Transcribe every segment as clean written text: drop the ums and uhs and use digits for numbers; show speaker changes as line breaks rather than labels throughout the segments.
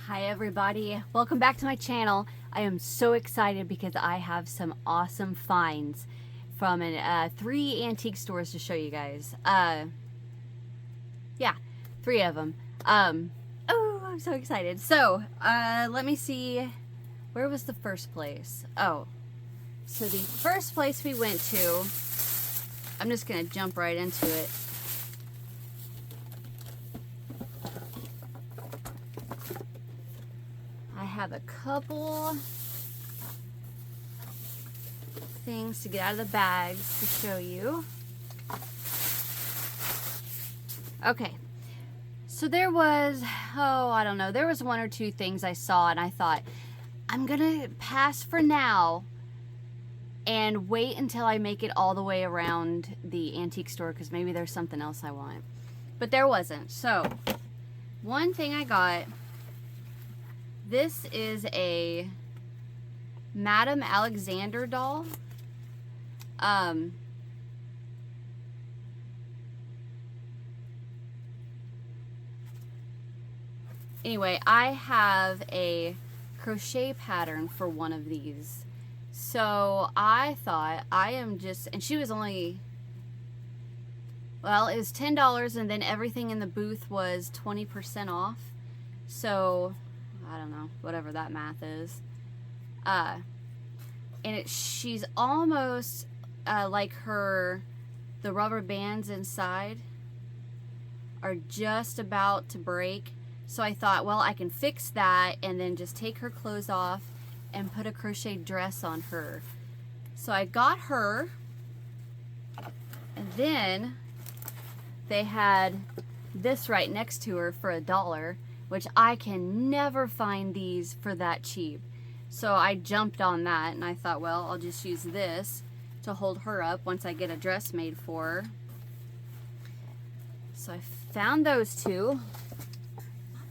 Hi everybody, welcome back to my channel. I am so excited because I have some awesome finds from 3 antique stores to show you guys. Yeah, 3 of them. Oh, I'm so excited. So, let me see, where was the first place? Oh, so the first place we went to, I'm just gonna jump right into it. I have a couple things to get out of the bags to show you. Okay, so there was, I don't know, there was 1 or 2 things I saw and I thought, I'm gonna pass for now and wait until I make it all the way around the antique store because maybe there's something else I want. But there wasn't. So, one thing I got, this is a Madame Alexander doll. Anyway, I have a crochet pattern for one of these. So I thought and she was only, well, it was $10 and then everything in the booth was 20% off. So, I don't know, whatever that math is. And she's almost like the rubber bands inside are just about to break. So I thought, well, I can fix that and then just take her clothes off and put a crochet dress on her. So I got her, and then they had this right next to her for $1, which I can never find these for that cheap. So I jumped on that and I thought, well, I'll just use this to hold her up once I get a dress made for her. So I found those 2.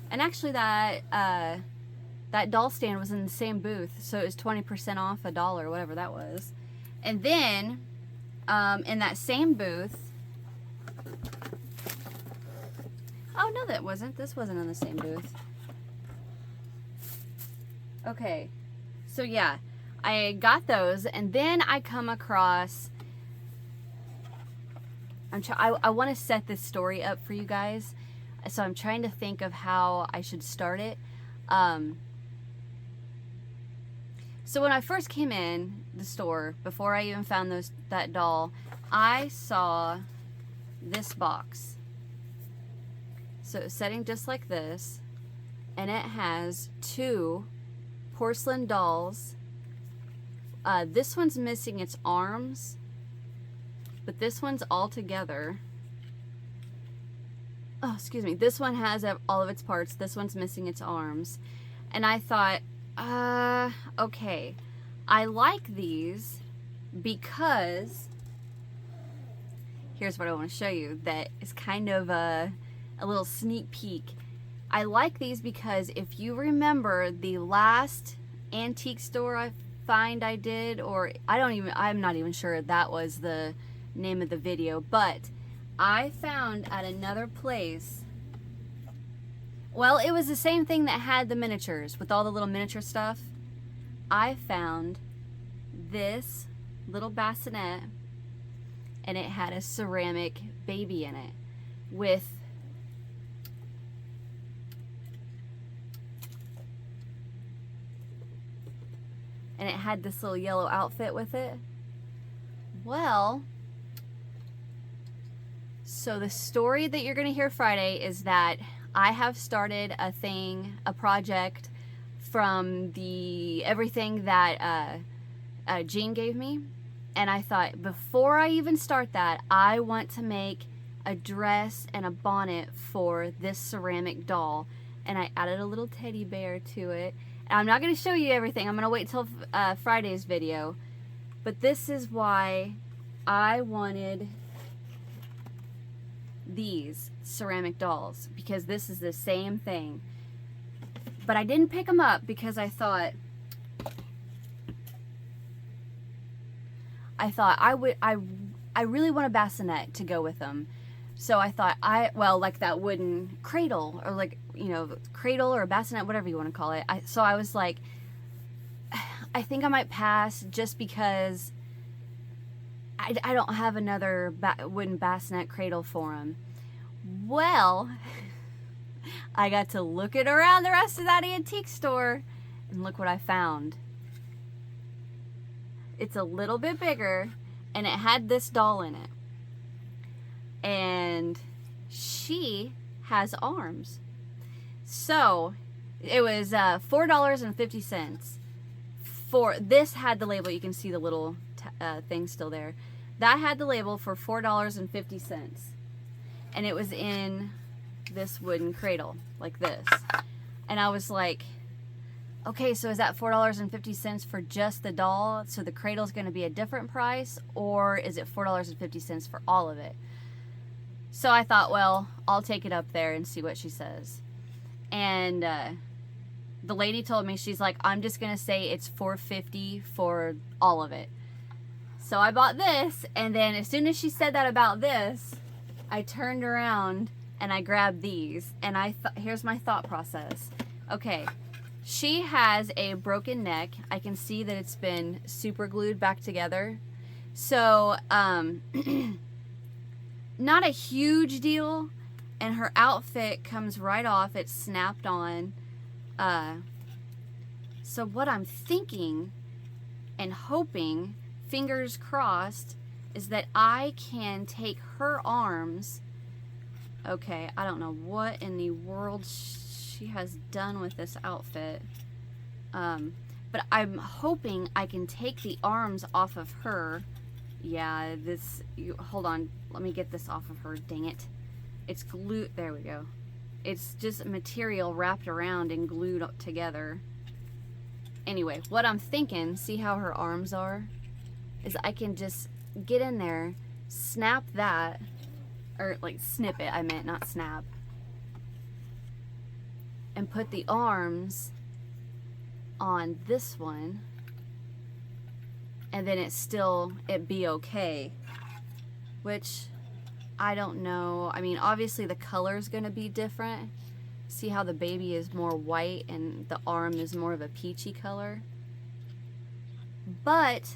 And actually that doll stand was in the same booth, so it was 20% off $1, whatever that was. And then in that same booth, oh no, that wasn't. This wasn't in the same booth. Okay, so yeah, I got those, and then I come across. I want to set this story up for you guys, so I'm trying to think of how I should start it. So when I first came in the store, before I even found that doll, I saw this box. So it's setting just like this, and it has 2 porcelain dolls. This one's missing its arms, but this one's all together. Oh, excuse me. This one has all of its parts. This one's missing its arms. And I thought, okay, I like these because here's what I want to show you that is kind of a little sneak peek. I like these because if you remember the last antique store I did, or I'm not even sure that was the name of the video, but I found at another place, well, it was the same thing that had the miniatures with all the little miniature stuff. I found this little bassinet and it had a ceramic baby in it and it had this little yellow outfit with it. Well, so the story that you're gonna hear Friday is that I have started a project from everything that Jean gave me, and I thought before I even start that, I want to make a dress and a bonnet for this ceramic doll, and I added a little teddy bear to it. And I'm not going to show you everything. I'm going to wait till Friday's video, but this is why I wanted these ceramic dolls, because this is the same thing. But I didn't pick them up because I thought I really want a bassinet to go with them. So I thought, well, like that wooden cradle, or like, you know, cradle or a bassinet, whatever you want to call it. So I was like, I think I might pass, just because I don't have another wooden bassinet cradle for him. Well, I got to looking around the rest of that antique store, and look what I found. It's a little bit bigger, and it had this doll in it. And she has arms. So it was $4.50. For this had the label. You can see the little thing still there. That had the label for $4.50, and it was in this wooden cradle like this. And I was like, okay, so is that $4.50 for just the doll? So the cradle's going to be a different price, or is it $4.50 for all of it? So I thought, well, I'll take it up there and see what she says. And the lady told me, she's like, I'm just going to say it's $4.50 for all of it. So I bought this, and then as soon as she said that about this, I turned around and I grabbed these. And here's my thought process. Okay, she has a broken neck. I can see that it's been super glued back together. So, not a huge deal, and her outfit comes right off. It's snapped on. So what I'm thinking and hoping, fingers crossed, is that I can take her arms. Okay, I don't know what in the world she has done with this outfit, but I'm hoping I can take the arms off of her. Yeah, hold on, let me get this off of her, dang it. It's glued, there we go. It's just material wrapped around and glued up together. Anyway, what I'm thinking, see how her arms are? Is I can just get in there, snap that, or like snip it, I meant, not snap. And put the arms on this one. And then it'd be okay. Which, I don't know. I mean, obviously the color's gonna be different. See how the baby is more white and the arm is more of a peachy color? But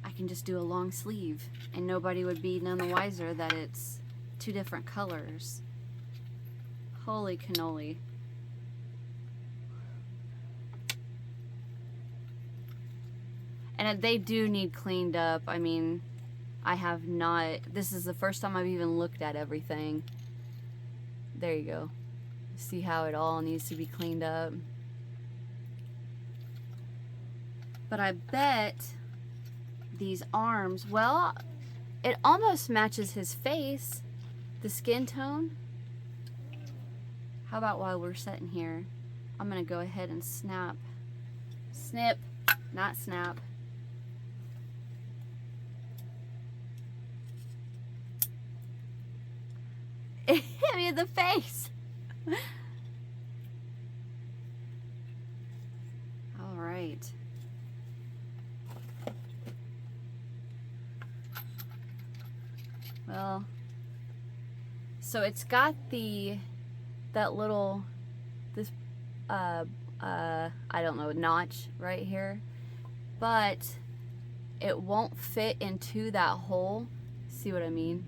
I can just do a long sleeve and nobody would be none the wiser that it's two different colors. Holy cannoli. And they do need cleaned up. I mean, I have not, this is the first time I've even looked at everything. There you go. See how it all needs to be cleaned up. But I bet these arms, well, it almost matches his face, the skin tone. How about while we're sitting here, I'm gonna go ahead and snip, not snap. It hit me in the face. All right. Well, so it's got that little, I don't know, notch right here, but it won't fit into that hole. See what I mean?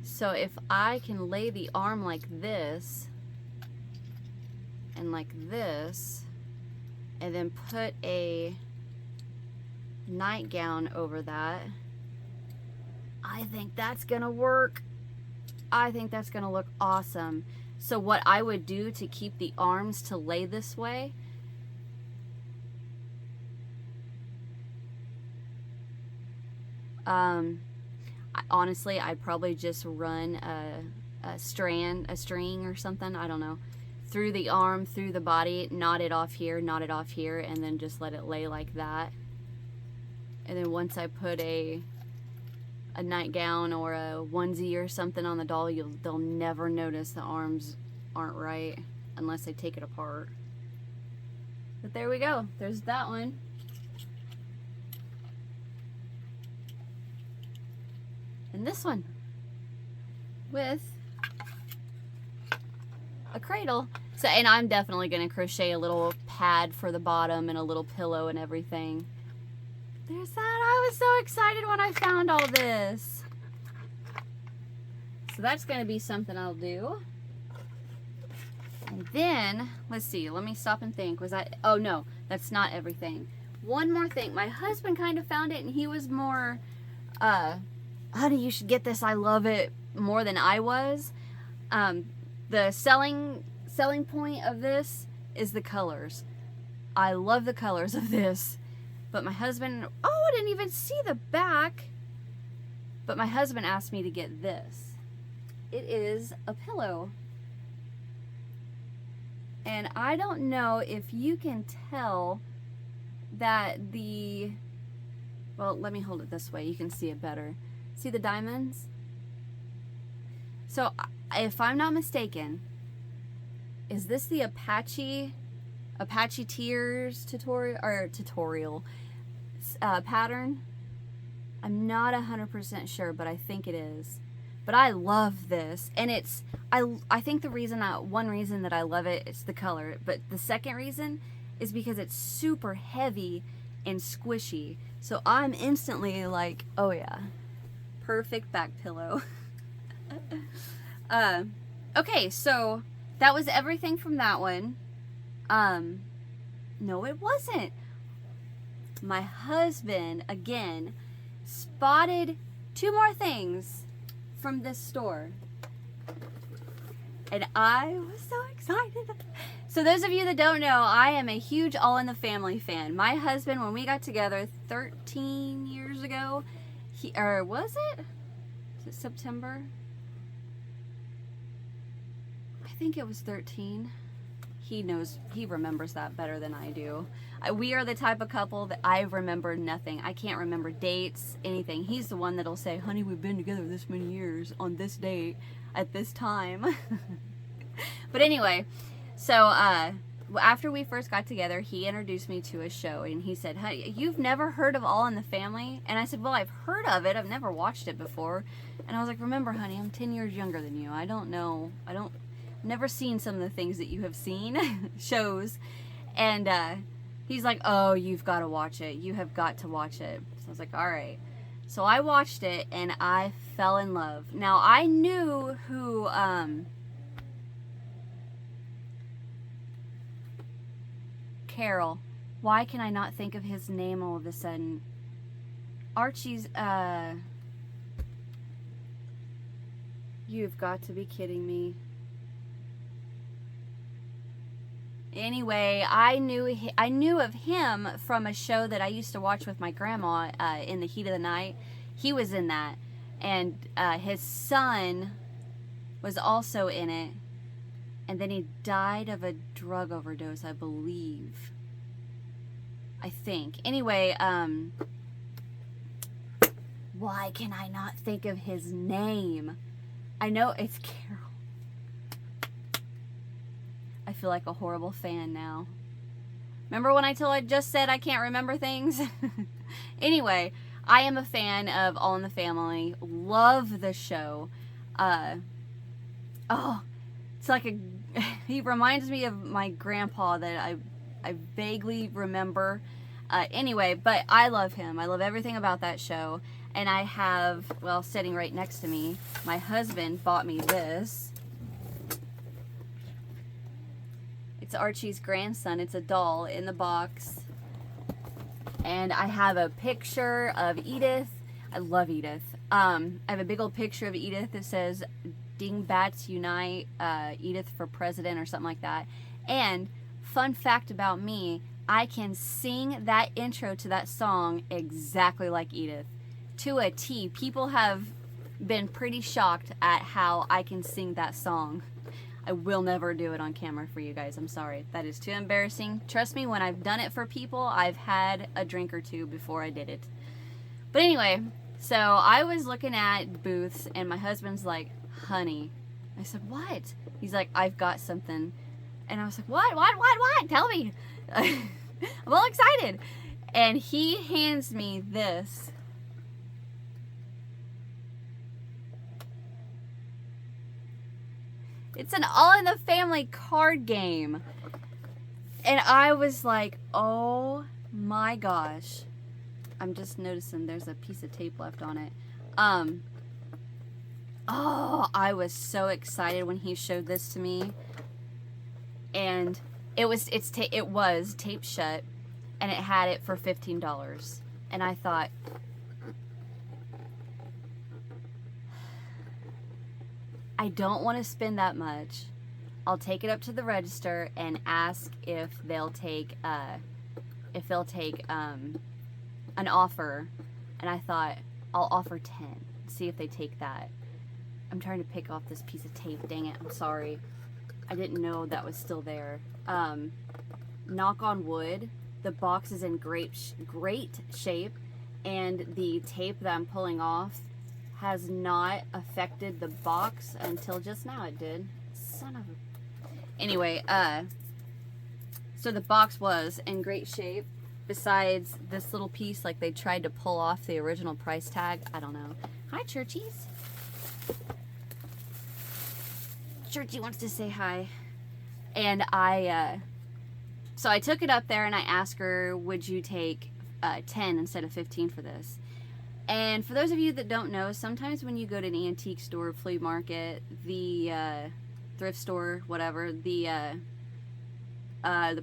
So if I can lay the arm like this and like this, and then put a nightgown over that, I think that's gonna work. I think that's gonna look awesome. So what I would do to keep the arms to lay this way, honestly, I'd probably just run a string or something, I don't know, through the arm, through the body, knot it off here, and then just let it lay like that. And then once I put a nightgown or a onesie or something on the doll, they'll never notice the arms aren't right unless I take it apart. But there we go. There's that one. And this one. with a cradle. So, and I'm definitely going to crochet a little pad for the bottom and a little pillow and everything. There's that. I was so excited when I found all this. So that's going to be something I'll do. And then, let's see, let me stop and think. Was that, oh no, that's not everything. One more thing. My husband kind of found it and he was more, honey, you should get this. I love it more than I was. The selling point of this is the colors. I love the colors of this. But my husband, oh, I didn't even see the back. But my husband asked me to get this. It is a pillow. And I don't know if you can tell that well, let me hold it this way. You can see it better. See the diamonds? So, if I'm not mistaken, is this the Apache Tears tutorial pattern? I'm not 100% sure, but I think it is. But I love this, and I think one reason that I love it is the color, but the second reason is because it's super heavy and squishy. So I'm instantly like, oh yeah, perfect back pillow. Okay, so that was everything from that one. No, it wasn't. My husband, again, spotted 2 more things from this store. And I was so excited. So those of you that don't know, I am a huge All in the Family fan. My husband, when we got together 13 years ago, was it September? I think it was 13. He remembers that better than I do. We are the type of couple that I remember nothing. I can't remember dates, anything. He's the one that'll say, honey, we've been together this many years on this date at this time. But anyway, so after we first got together, he introduced me to a show, and he said, honey, you've never heard of All in the Family? And I said, well, I've heard of it. I've never watched it before. And I was like, remember, honey, I'm 10 years younger than you. I don't know. Never seen some of the things that you have seen shows. And he's like, oh, you've got to watch it. You have got to watch it. So I was like, all right. So I watched it and I fell in love. Now I knew who Carol. Why can I not think of his name all of a sudden? Archie's you've got to be kidding me. Anyway, I knew of him from a show that I used to watch with my grandma in the heat of the night. He was in that, and his son was also in it, and then he died of a drug overdose, I believe. I think. Anyway, why can I not think of his name? I know it's Carol. I feel like a horrible fan now. Remember when I just said I can't remember things? Anyway, I am a fan of All in the Family. Love the show. It's like he reminds me of my grandpa that I vaguely remember. Anyway, but I love him. I love everything about that show. And I have, well, sitting right next to me, my husband bought me this. It's Archie's grandson. It's a doll in the box. And I have a picture of Edith. I love Edith. I have a big old picture of Edith that says, Dingbats Unite, Edith for President or something like that. And fun fact about me, I can sing that intro to that song exactly like Edith. To a T. People have been pretty shocked at how I can sing that song. I will never do it on camera for you guys. I'm sorry. That is too embarrassing. Trust me, when I've done it for people, I've had a drink or two before I did it. But anyway, so I was looking at booths and my husband's like, honey. I said, what? He's like, I've got something. And I was like, what? Tell me. I'm all excited. And he hands me this. It's an All in the Family card game. And I was like, oh my gosh. I'm just noticing there's a piece of tape left on it. Oh, I was so excited when he showed this to me. And it was taped shut, and it had it for $15. And I thought, I don't want to spend that much. I'll take it up to the register and ask if they'll take an offer. And I thought, I'll offer 10. See if they take that. I'm trying to pick off this piece of tape. Dang it, I'm sorry. I didn't know that was still there. Knock on wood, the box is in great shape, and the tape that I'm pulling off has not affected the box until just now. It did. Son of a... Anyway, so the box was in great shape, besides this little piece, like they tried to pull off the original price tag. I don't know. Hi, Churchies. Churchy wants to say hi. And so I took it up there and I asked her, would you take 10 instead of 15 for this? And for those of you that don't know, sometimes when you go to an antique store, flea market, the thrift store, whatever, the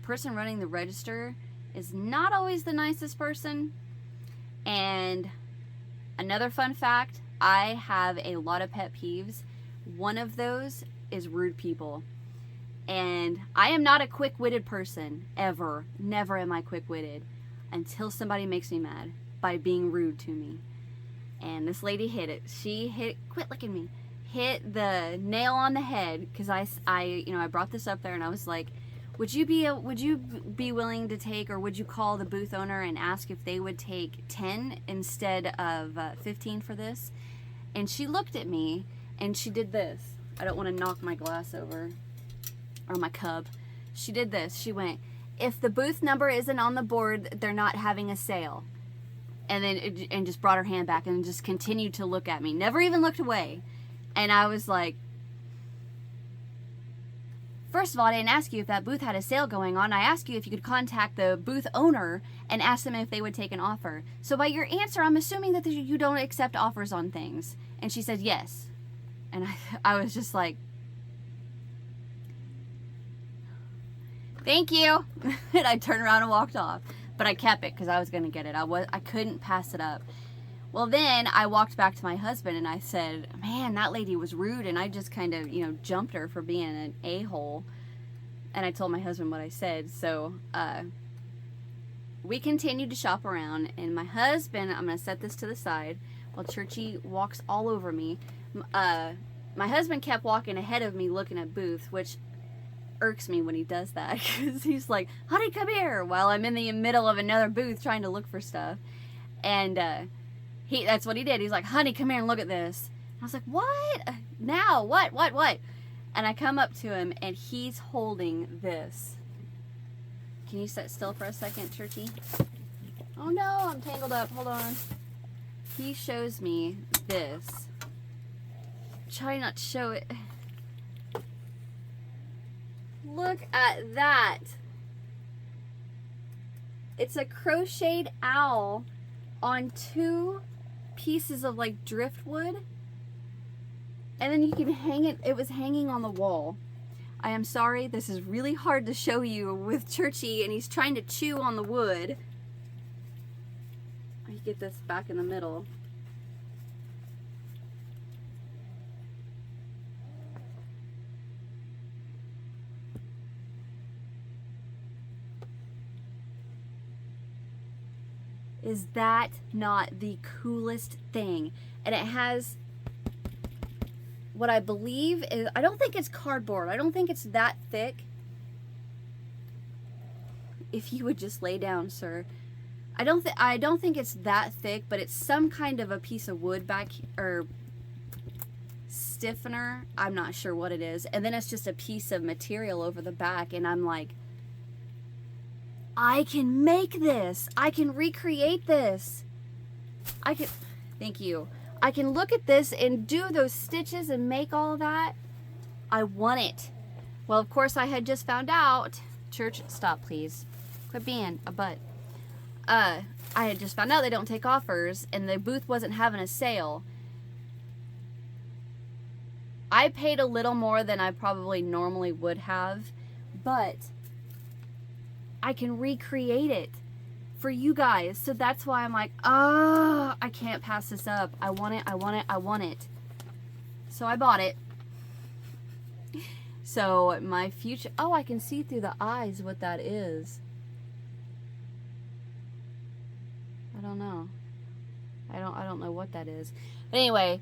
person running the register is not always the nicest person. And another fun fact, I have a lot of pet peeves. One of those is rude people. And I am not a quick-witted person, ever. Never am I quick-witted until somebody makes me mad by being rude to me. And this lady hit it. She hit, quit licking me, hit the nail on the head, because I brought this up there and I was like, would you be willing to take, or would you call the booth owner and ask if they would take 10 instead of 15 for this? And she looked at me and she did this. I don't want to knock my glass over, or my cub. She did this. She went, if the booth number isn't on the board, they're not having a sale. And then and just brought her hand back and just continued to look at me. Never even looked away. And I was like, first of all, I didn't ask you if that booth had a sale going on. I asked you if you could contact the booth owner and ask them if they would take an offer. So by your answer, I'm assuming that you don't accept offers on things. And she said yes. And I was just like, thank you. And I turned around and walked off. But I kept it because I was going to get it. I couldn't pass it up. Well, then I walked back to my husband and I said, man, that lady was rude. And I just kind of, jumped her for being an a-hole. And I told my husband what I said. So we continued to shop around. And my husband, I'm going to set this to the side while Churchy walks all over me. My husband kept walking ahead of me looking at booths, which irks me when he does that, because he's like, honey, come here, while I'm in the middle of another booth trying to look for stuff. And that's what he did. He's like, honey, come here and look at this. I was like, what? Now? What? And I come up to him and he's holding this. Can you sit still for a second, Churchy? Oh no, I'm tangled up. Hold on. He shows me this. Try not to show it. Look at that. It's a crocheted owl on 2 pieces of like driftwood. And then you can hang it. It was hanging on the wall. I am sorry, this is really hard to show you with Churchy and he's trying to chew on the wood. I get this back in the middle. Is that not the coolest thing? And it has what I believe is, I don't think it's cardboard. I don't think it's that thick. If you would just lay down, sir. I don't think it's that thick, but it's some kind of a piece of wood back, or stiffener. I'm not sure what it is. And then it's just a piece of material over the back, and I'm like, I can make this. I can recreate this. Thank you. I can look at this and do those stitches and make all that. I want it. Well, of course, I had just found out. Church, stop, please. Quit being a butt. I had just found out they don't take offers, and the booth wasn't having a sale. I paid a little more than I probably normally would have, but I can recreate it for you guys. So that's why I'm like, I can't pass this up. I want it, I want it, I want it. So I bought it. So my future, I can see through the eyes what that is. I don't know. I don't know what that is. But anyway,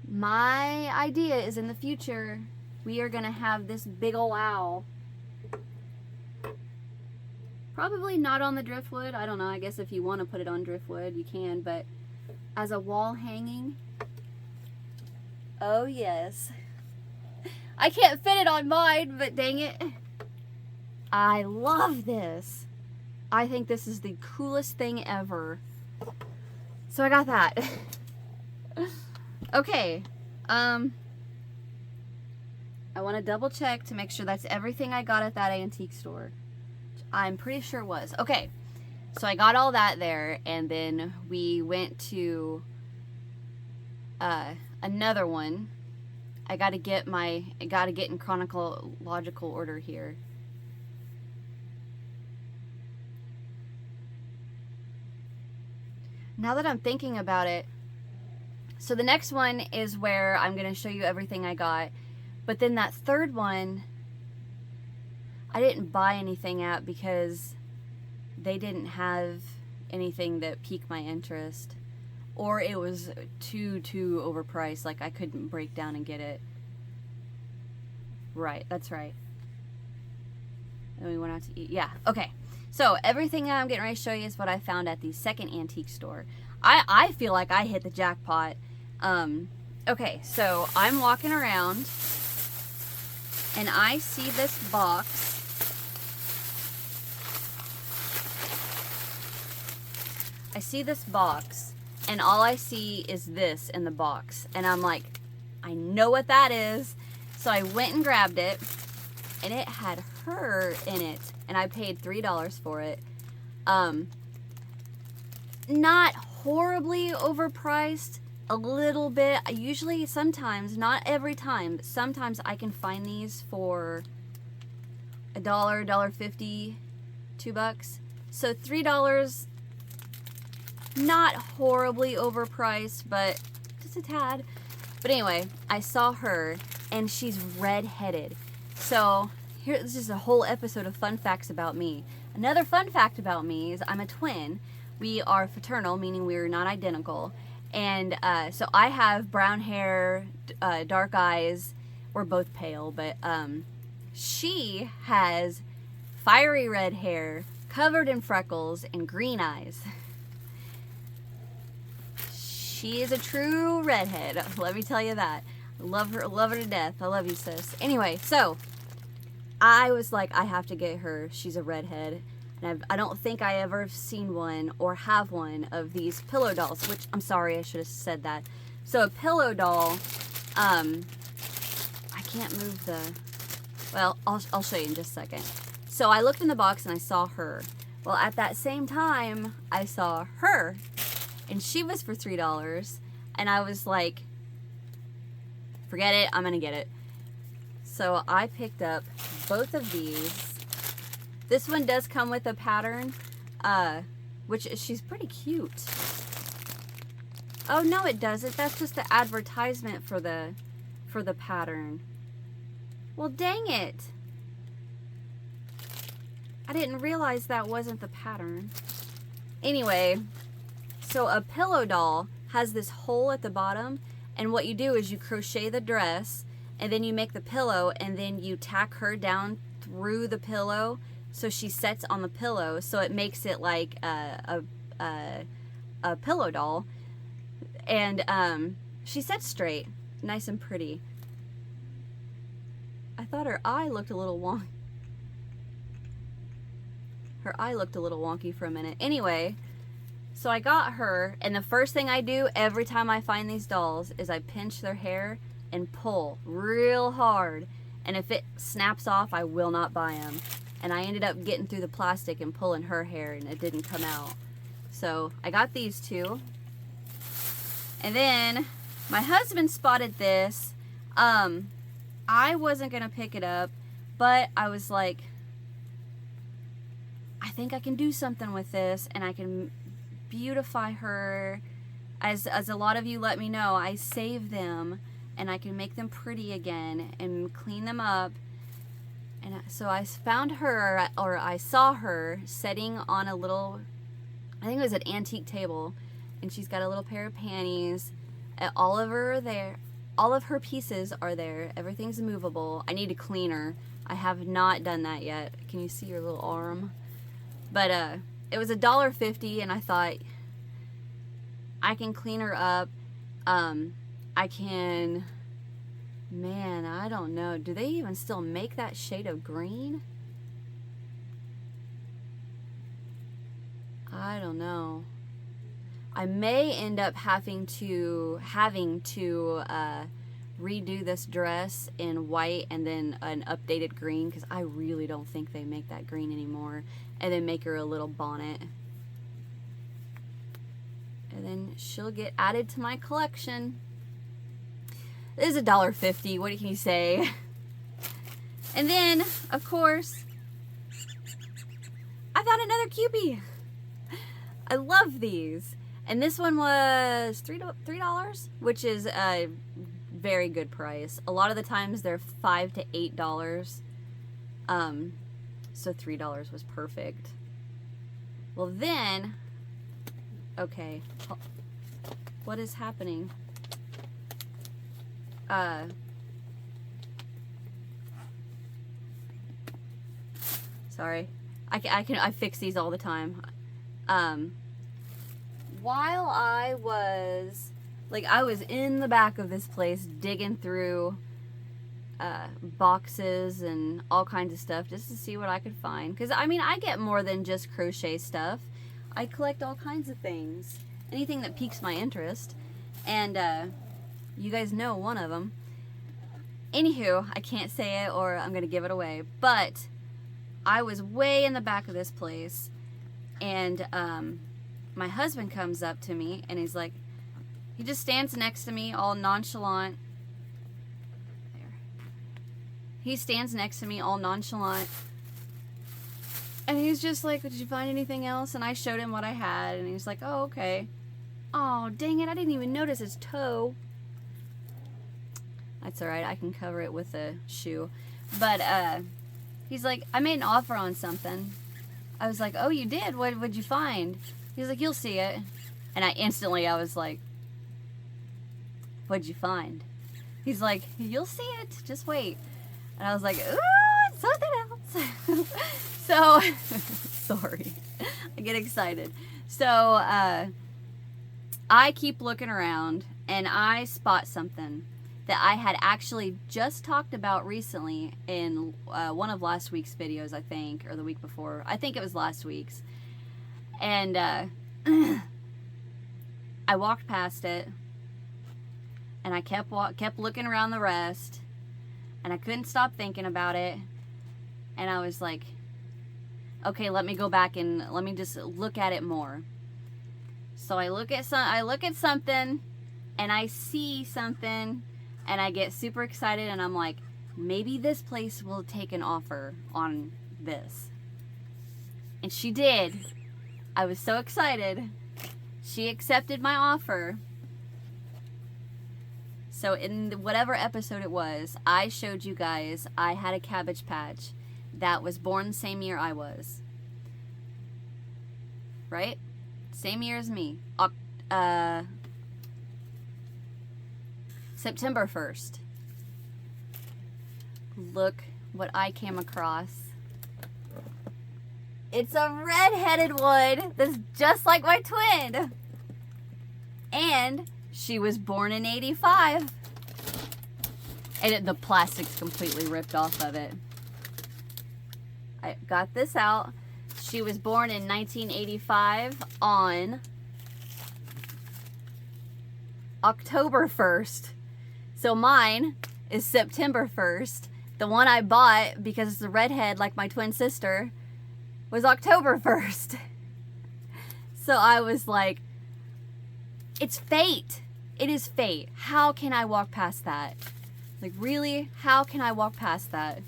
my idea is in the future, we are gonna have this big ol' owl. Probably not on the driftwood. I don't know. I guess if you want to put it on driftwood, you can. But as a wall hanging, oh yes. I can't fit it on mine, but dang it. I love this. I think this is the coolest thing ever. So I got that. Okay. I want to double check to make sure that's everything I got at that antique store. I'm pretty sure it was. Okay. So I got all that there, and then we went to another one. I gotta get in chronological order here. Now that I'm thinking about it, so the next one is where I'm gonna show you everything I got, but then that third one, I didn't buy anything at because they didn't have anything that piqued my interest. Or it was too overpriced, like I couldn't break down and get it. Right, that's right. And we went out to eat. Yeah, okay. So everything I'm getting ready to show you is what I found at the second antique store. I feel like I hit the jackpot. Okay, so I'm walking around and I see this box. I see this box, and all I see is this in the box. And I'm like, I know what that is. So I went and grabbed it, and it had her in it. And I paid $3 for it. Not horribly overpriced, a little bit. Usually, sometimes, not every time, but sometimes I can find these for $1, $1.50, $2. So $3, not horribly overpriced, but just a tad. But anyway, I saw her, and she's red-headed. So here, this is a whole episode of fun facts about me. Another fun fact about me is I'm a twin. We are fraternal, meaning we're not identical. And so I have brown hair, dark eyes. We're both pale, but she has fiery red hair, covered in freckles, and green eyes. She is a true redhead. Let me tell you that. I love her to death. I love you, sis. Anyway, so I was like, I have to get her. She's a redhead. And I don't think I ever seen one or have one of these pillow dolls, which I'm sorry, I should have said that. So a pillow doll, I can't move the, well, I'll show you in just a second. So I looked in the box and I saw her. Well, at that same time, I saw her. And she was for $3, and I was like, forget it, I'm gonna get it. So I picked up both of these. This one does come with a pattern, which she's pretty cute. Oh no, it doesn't. That's just the advertisement for the pattern. Well, dang it. I didn't realize that wasn't the pattern. Anyway, so a pillow doll has this hole at the bottom, and what you do is you crochet the dress, and then you make the pillow, and then you tack her down through the pillow so she sets on the pillow, so it makes it like a pillow doll. And she sets straight, nice and pretty. I thought her eye looked a little wonky. Her eye looked a little wonky for a minute. Anyway, so I got her, and the first thing I do every time I find these dolls is I pinch their hair and pull real hard. And if it snaps off, I will not buy them. And I ended up getting through the plastic and pulling her hair, and it didn't come out. So I got these two. And then my husband spotted this. I wasn't going to pick it up, but I was like, I think I can do something with this, and I can beautify her. As a lot of you let me know, I save them, and I can make them pretty again and clean them up. And so I found her, or I saw her sitting on a little, I think it was an antique table, and she's got a little pair of panties. All of her pieces are there. Everything's movable. I need to clean her. I have not done that yet. Can you see her little arm? But it was $1.50, and I thought, I can clean her up. I can, man, I don't know. Do they even still make that shade of green? I don't know. I may end up having to redo this dress in white and then an updated green, because I really don't think they make that green anymore. And then make her a little bonnet. And then she'll get added to my collection. This is $1.50. What can you say? And then, of course, I found another Cupie. I love these. And this one was $3, which is a very good price. A lot of the times they're $5 to $8. So $3 was perfect. Well then, okay, what is happening? Sorry, I fix these all the time. While I was in the back of this place digging through boxes and all kinds of stuff just to see what I could find, because I mean, I get more than just crochet stuff. I collect all kinds of things, anything that piques my interest, and you guys know one of them. Anywho, I can't say it or I'm gonna give it away, but I was way in the back of this place, and my husband comes up to me and he's like, he just stands next to me all nonchalant. He stands next to me all nonchalant, and he's just like, did you find anything else? And I showed him what I had, and he's like, oh, okay. Oh, dang it, I didn't even notice his toe. That's alright, I can cover it with a shoe. But he's like, I made an offer on something. I was like, oh, you did? What would you find? He's like, you'll see it. And I was like, what'd you find? He's like, you'll see it, just wait. And I was like, ooh, it's something else. So, sorry, I get excited. So, I keep looking around, and I spot something that I had actually just talked about recently in one of last week's videos, I think, or the week before. I think it was last week's. And I walked past it, and I kept looking around the rest. And I couldn't stop thinking about it. And I was like, okay, let me go back and let me just look at it more. So I look at something, and I see something, and I get super excited, and I'm like, maybe this place will take an offer on this. And she did. I was so excited. She accepted my offer. So in whatever episode it was, I showed you guys I had a Cabbage Patch that was born the same year I was. Right? Same year as me. September 1st. Look what I came across. It's a red-headed one that's just like my twin. And she was born in '85. And the plastic's completely ripped off of it. I got this out. She was born in 1985 on October 1st. So mine is September 1st. The one I bought, because it's a redhead like my twin sister, was October 1st. So I was like, it's fate. It is fate. How can I walk past that? Like, really? How can I walk past that?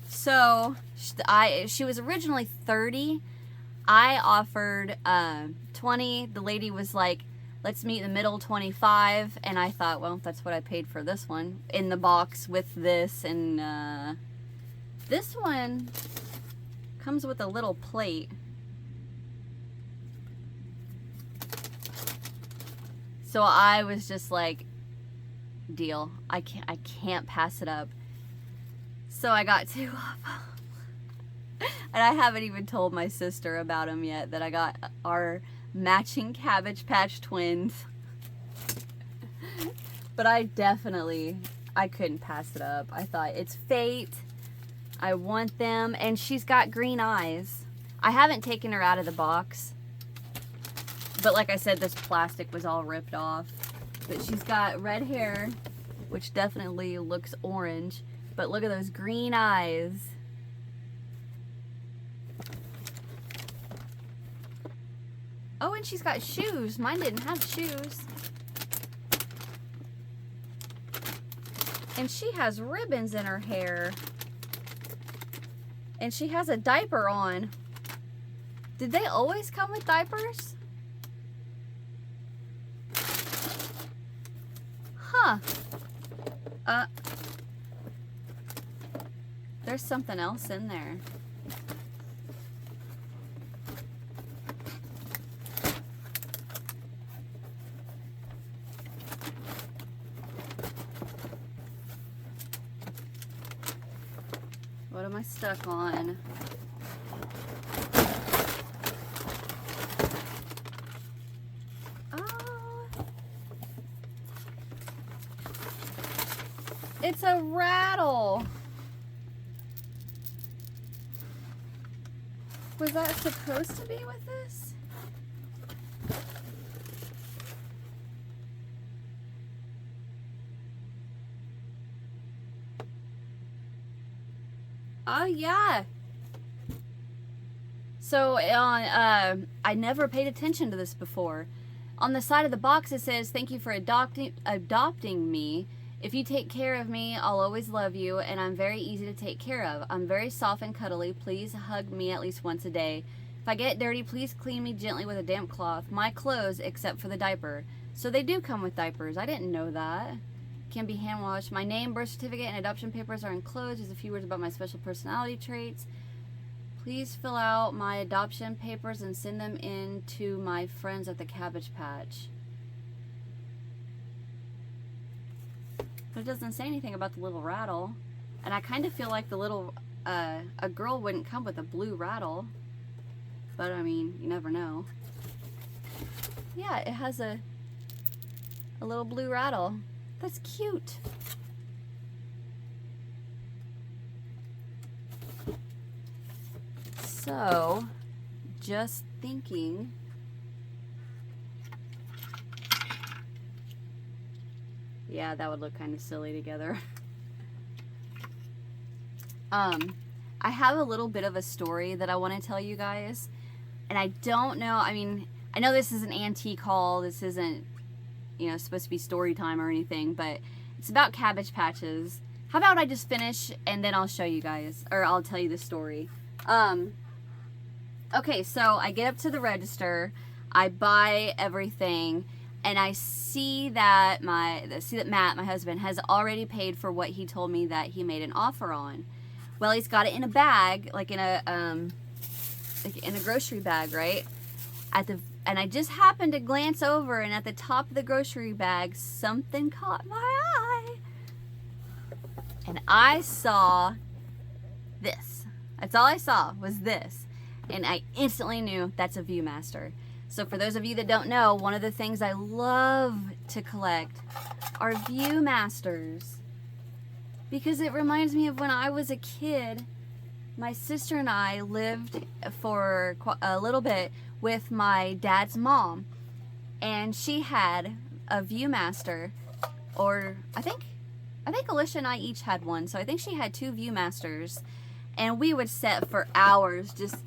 So she was originally 30. I offered 20. The lady was like, let's meet in the middle, 25. And I thought, well, that's what I paid for this one in the box with this. And this one comes with a little plate. So I was just like, deal. I can't pass it up. So I got two of them. And I haven't even told my sister about them yet, that I got our matching Cabbage Patch twins. But I couldn't pass it up. I thought, it's fate. I want them. And she's got green eyes. I haven't taken her out of the box. But like I said, this plastic was all ripped off. But she's got red hair, which definitely looks orange. But look at those green eyes. Oh, and she's got shoes. Mine didn't have shoes. And she has ribbons in her hair. And she has a diaper on. Did they always come with diapers? Huh. There's something else in there. What am I stuck on? It's a rattle. Was that supposed to be with this? Oh yeah. So on I never paid attention to this before. On the side of the box it says, "Thank you for adopting me. If you take care of me, I'll always love you, and I'm very easy to take care of. I'm very soft and cuddly. Please hug me at least once a day. If I get dirty, please clean me gently with a damp cloth. My clothes, except for the diaper." So they do come with diapers. I didn't know that. Can be hand washed. My name, birth certificate, and adoption papers are enclosed. There's a few words about my special personality traits. Please fill out my adoption papers and send them in to my friends at the Cabbage Patch. But it doesn't say anything about the little rattle. And I kind of feel like the little, a girl wouldn't come with a blue rattle. But I mean, you never know. Yeah, it has a little blue rattle. That's cute. So, just thinking. Yeah, that would look kind of silly together. I have a little bit of a story that I want to tell you guys. And I don't know, I mean, I know this is an antique haul. This isn't, you know, supposed to be story time or anything, but it's about Cabbage Patches. How about I just finish and then I'll show you guys, or I'll tell you the story. Okay, so I get up to the register, I buy everything, and I see that Matt, my husband, has already paid for what he told me that he made an offer on. Well, he's got it in a bag, like in a grocery bag, right? And I just happened to glance over, and at the top of the grocery bag, something caught my eye. And I saw this. That's all I saw was this. And I instantly knew that's a Viewmaster. So for those of you that don't know, one of the things I love to collect are Viewmasters. Because it reminds me of when I was a kid. My sister and I lived for a little bit with my dad's mom. And she had a Viewmaster, or I think I think Alicia and I each had one, so I think she had 2 Viewmasters, and we would sit for hours just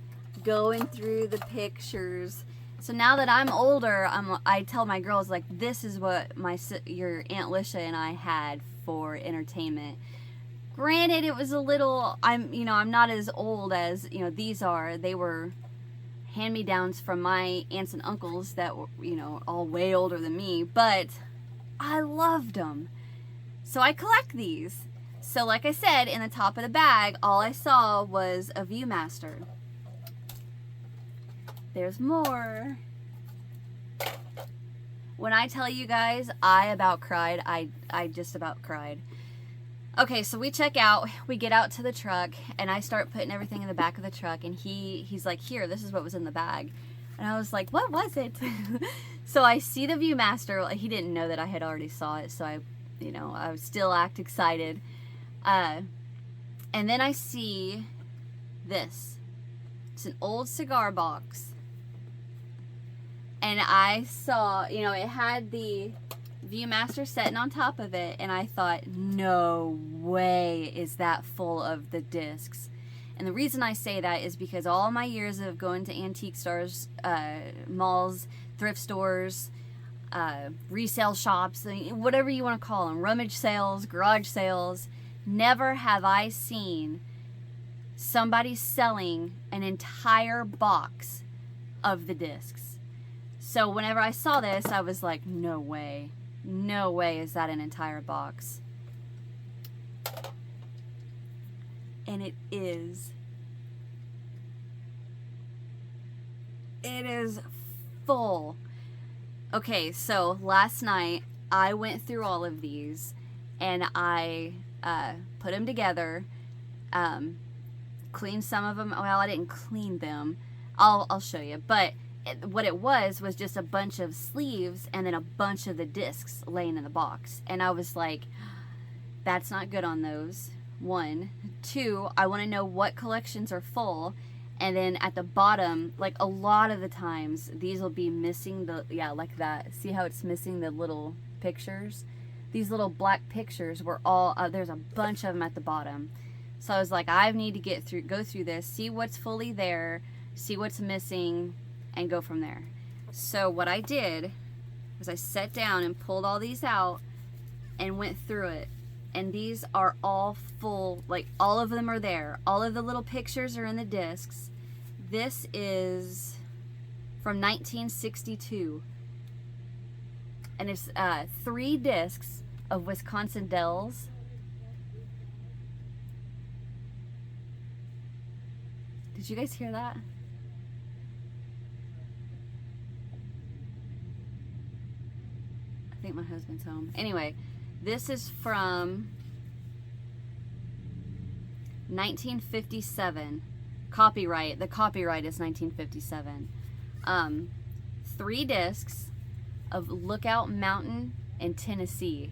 going through the pictures. So now that I'm older, I tell my girls, like, this is what your Aunt Alicia and I had for entertainment. Granted, it was a little, I'm not as old as, these are. They were hand-me-downs from my aunts and uncles that were, all way older than me, but I loved them. So I collect these. So like I said, in the top of the bag, all I saw was a Viewmaster. There's more. When I tell you guys, I about cried. I just about cried. Okay, so we check out, we get out to the truck, and I start putting everything in the back of the truck, and he's like, here, this is what was in the bag. And I was like, what was it? So I see the Viewmaster. He didn't know that I had already saw it, so I would still act excited. And then I see this. It's an old cigar box. And I saw, it had the Viewmaster sitting on top of it, and I thought, no way is that full of the discs. And the reason I say that is because all my years of going to antique stores, malls, thrift stores, resale shops, whatever you want to call them, rummage sales, garage sales, never have I seen somebody selling an entire box of the discs. So whenever I saw this, I was like, no way. No way is that an entire box. And it is. It is full. Okay, so last night I went through all of these and I put them together, cleaned some of them. Well, I didn't clean them. I'll show you. But what it was just a bunch of sleeves and then a bunch of the discs laying in the box. And I was like, that's not good on those. 1. 2, I want to know what collections are full. And then at the bottom, like a lot of the times, these will be missing like that. See how it's missing the little pictures? These little black pictures were all, there's a bunch of them at the bottom. So I was like, I need to go through this, see what's fully there, see what's missing, and go from there. So what I did was I sat down and pulled all these out and went through it. And these are all full, like all of them are there. All of the little pictures are in the discs. This is from 1962. And it's 3 discs of Wisconsin Dells. Did you guys hear that? I think my husband's home. Anyway, this is from 1957. Copyright. The copyright is 1957. 3 discs of Lookout Mountain in Tennessee.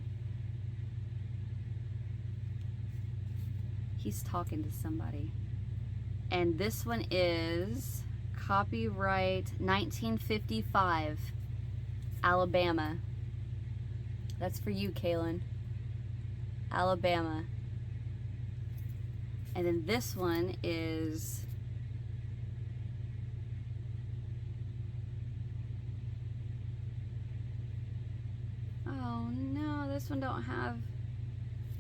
He's talking to somebody. And this one is copyright 1955, Alabama. That's for you, Kaylin. Alabama. And then this one is oh no, this one don't have,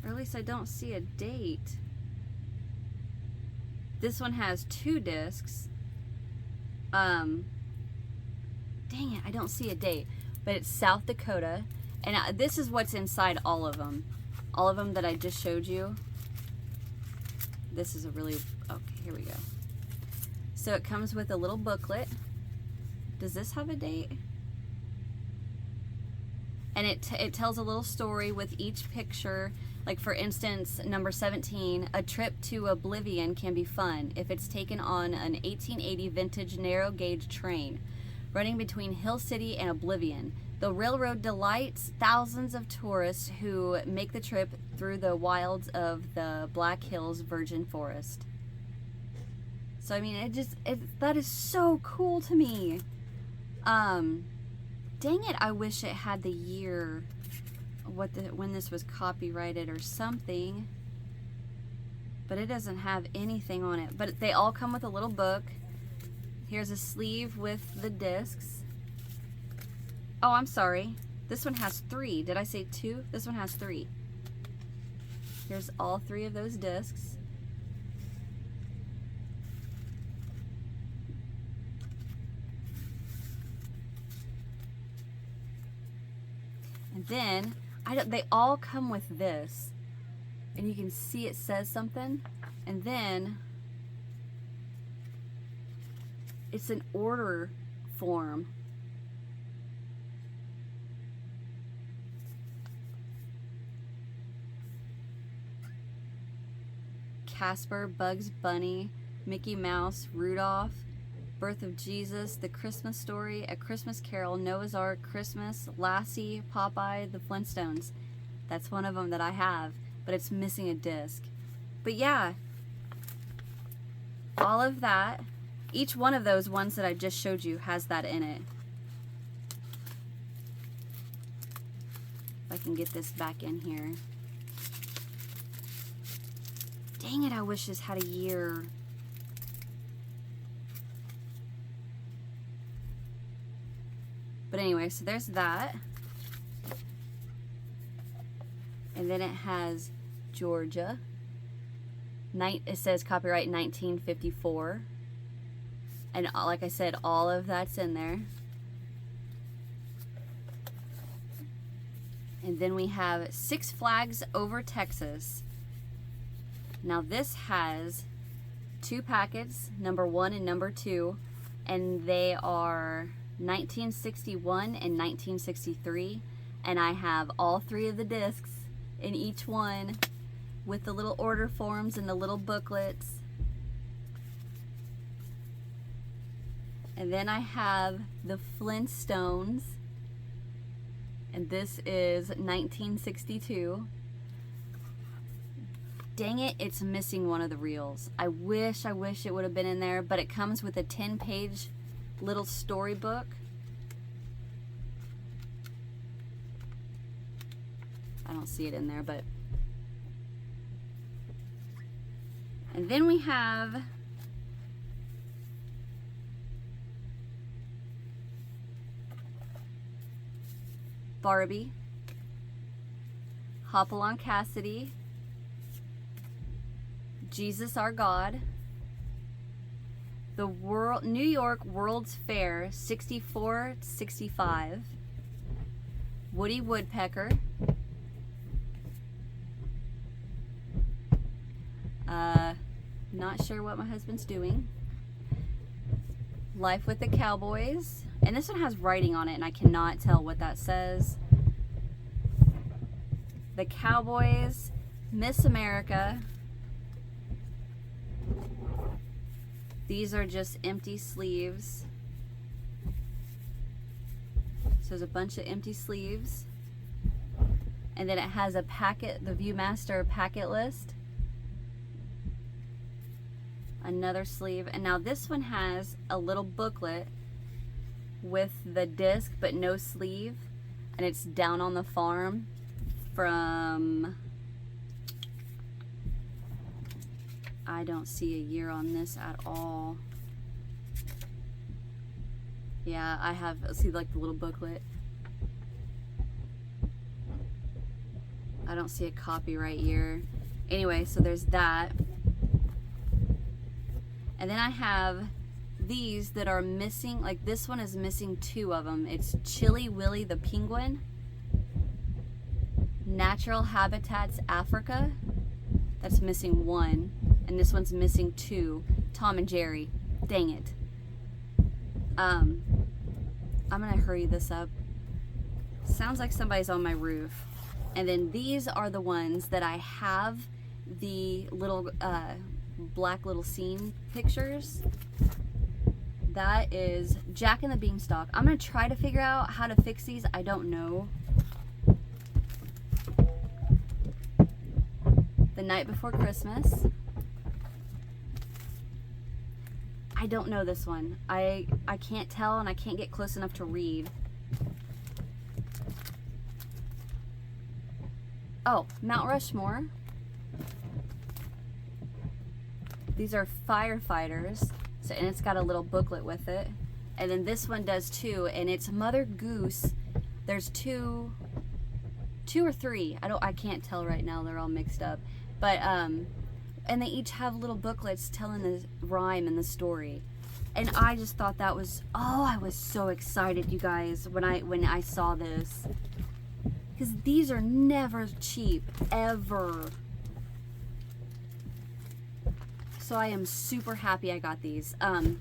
or at least I don't see a date. This one has 2 discs. Dang it, I don't see a date. But it's South Dakota. And this is what's inside all of them. All of them that I just showed you. This is a really, okay, here we go. So it comes with a little booklet. Does this have a date? And it tells a little story with each picture. Like for instance, number 17, a trip to Oblivion can be fun if it's taken on an 1880 vintage narrow gauge train running between Hill City and Oblivion. The railroad delights thousands of tourists who make the trip through the wilds of the Black Hills Virgin Forest. So I mean, that is so cool to me. Dang it, I wish it had the year when this was copyrighted or something, but it doesn't have anything on it. But they all come with a little book. Here's a sleeve with the discs. Oh, I'm sorry. This one has 3. Did I say 2? This one has 3. Here's all 3 of those discs. And then they all come with this, and you can see it says something, and then it's an order form. Casper, Bugs Bunny, Mickey Mouse, Rudolph, Birth of Jesus, The Christmas Story, A Christmas Carol, Noah's Ark, Christmas, Lassie, Popeye, The Flintstones. That's one of them that I have, but it's missing a disc. But yeah, all of that, each one of those ones that I just showed you has that in it. If I can get this back in here. Dang it, I wish this had a year. But anyway, so there's that. And then it has Georgia. It says copyright 1954. And like I said, all of that's in there. And then we have Six Flags Over Texas. Now this has 2 packets, number 1 and number 2, and they are 1961 and 1963, and I have all 3 of the discs in each one with the little order forms and the little booklets. And then I have the Flintstones, and this is 1962. Dang it, it's missing one of the reels. I wish it would have been in there, but it comes with a 10-page little storybook. I don't see it in there, but... And then we have Barbie, Hopalong Cassidy, Jesus Our God, the New York World's Fair 64-65, Woody Woodpecker, not sure what my husband's doing, Life with the Cowboys, and this one has writing on it and I cannot tell what that says. The Cowboys, Miss America. These are just empty sleeves. So there's a bunch of empty sleeves. And then it has a packet, the Viewmaster packet list. Another sleeve. And now this one has a little booklet with the disc but no sleeve. And it's Down on the Farm from... I don't see a year on this at all. Yeah, I have, see like the little booklet. I don't see a copyright year. Anyway, so there's that. And then I have these that are missing, like this one is missing 2 of them. It's Chilly Willy the Penguin, Natural Habitats Africa, that's missing 1. And this one's missing 2. Tom and Jerry. Dang it. I'm gonna hurry this up. Sounds like somebody's on my roof. And then these are the ones that I have the little black little scene pictures. That is Jack and the Beanstalk. I'm gonna try to figure out how to fix these. I don't know. The Night Before Christmas. I don't know this one. I can't tell and I can't get close enough to read. Oh, Mount Rushmore. These are firefighters. So, and it's got a little booklet with it. And then this one does too, and it's Mother Goose. There's two or three. I can't tell right now. They're all mixed up. But and they each have little booklets telling the rhyme and the story. And I just thought that was, oh, I was so excited, you guys, when I saw this. Because these are never cheap, ever. So I am super happy I got these. I'm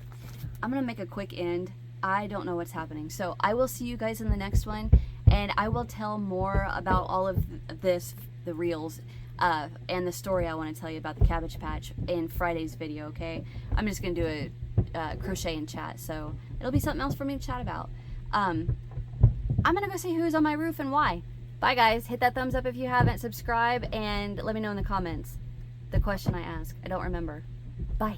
going to make a quick end. I don't know what's happening. So I will see you guys in the next one. And I will tell more about all of this, the reels, and the story I want to tell you about the Cabbage Patch in Friday's video, okay? I'm just going to do a crochet and chat, so it'll be something else for me to chat about. I'm gonna go see who's on my roof and why. Bye guys, hit that thumbs up if you haven't, subscribe, and let me know in the comments the question I asked. I don't remember. Bye.